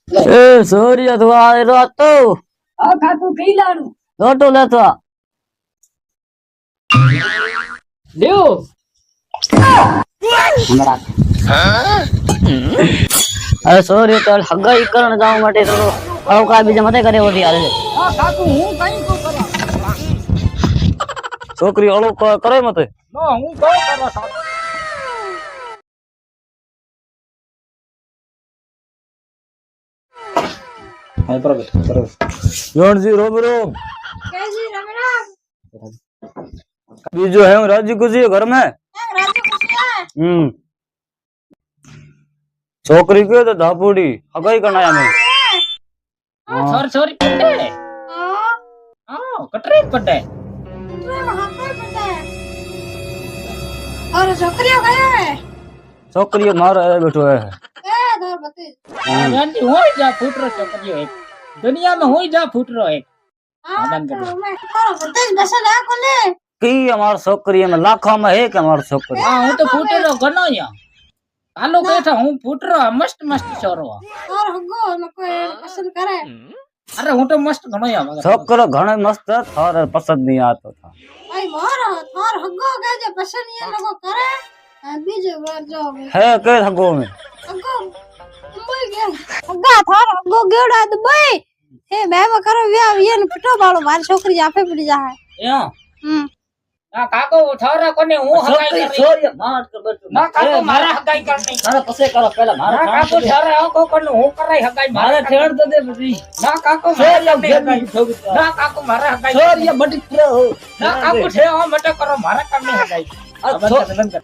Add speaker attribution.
Speaker 1: એ સૂર્ય તો આયરો તો
Speaker 2: આ કાકુ કઈલાનું
Speaker 1: લોટો લેતો આ.
Speaker 2: દેવ
Speaker 1: અરે સૂર્ય તો હગાઈ કરણ જવા માટે તો અવકા બીજા મતે કરે ઓટી હાલે
Speaker 2: આ કાકુ હું કઈ કો કરા
Speaker 1: છોકરી અળો કરે મતે
Speaker 2: નો હું કો કરવા સાથ હા બરાબર
Speaker 1: યોણજી રોમ रोम
Speaker 3: कैसी राम राम
Speaker 1: बीजो है राजी खुशी है घर में
Speaker 3: राजू खुशियाँ
Speaker 1: छोकरी के तो धापुड़ी हगाई करना है हमें
Speaker 2: सॉरी सॉरी पट्टे हां कटरे पट्टे
Speaker 3: और छोकरियों गया है
Speaker 1: छोकरी मार बैठो है
Speaker 3: धर बते
Speaker 2: गांधी होई जा फूटरो चकरियो एक दुनिया में होई जा फूटरो एक
Speaker 3: हाँ तो मैं और बते बसल है कोले
Speaker 1: की हमार छोकरी में लाखों में है कि हमार छोकरी
Speaker 2: हां हूं तो फूटरो गनो या हालो बैठा हूं फूटरो मस्त मस्त छोरो
Speaker 3: और हगो नको पसंद करे
Speaker 2: अरे हूं तो मस्त गनो या
Speaker 1: छोकरो घणे मस्त है थारे पसंद नहीं आता था
Speaker 3: भाई मोर थार हगो के जो पसंद ये लोगो करे बीजे बार जाओ
Speaker 1: है के हगो में
Speaker 3: हगो मुंबई गया हगा थार हगो गेड़ा दुबई हे मैं करो व्या ये न पिटो बालो मारी छोकरी आपे पड़ी जा है
Speaker 2: या ना काको छोरा कोने हूं हगाई
Speaker 1: छोकरी
Speaker 2: करी
Speaker 1: छोरी मार कर बैठो
Speaker 2: ना काको मारा हगाई करनी
Speaker 1: मारे पसे करो पहला मारे
Speaker 2: ना काको छोरा हो को कोने हूं कराई हगाई
Speaker 1: मारे ठेण तो दे बड़ी
Speaker 2: ना काको
Speaker 1: छोरी
Speaker 2: मारा
Speaker 1: अब
Speaker 2: हगाई ना काको मारा हगाई
Speaker 1: छोरी बड़ी हो
Speaker 2: ना काको छे हो मटे करो मारा करनी हगाई
Speaker 1: अब
Speaker 2: बंद कर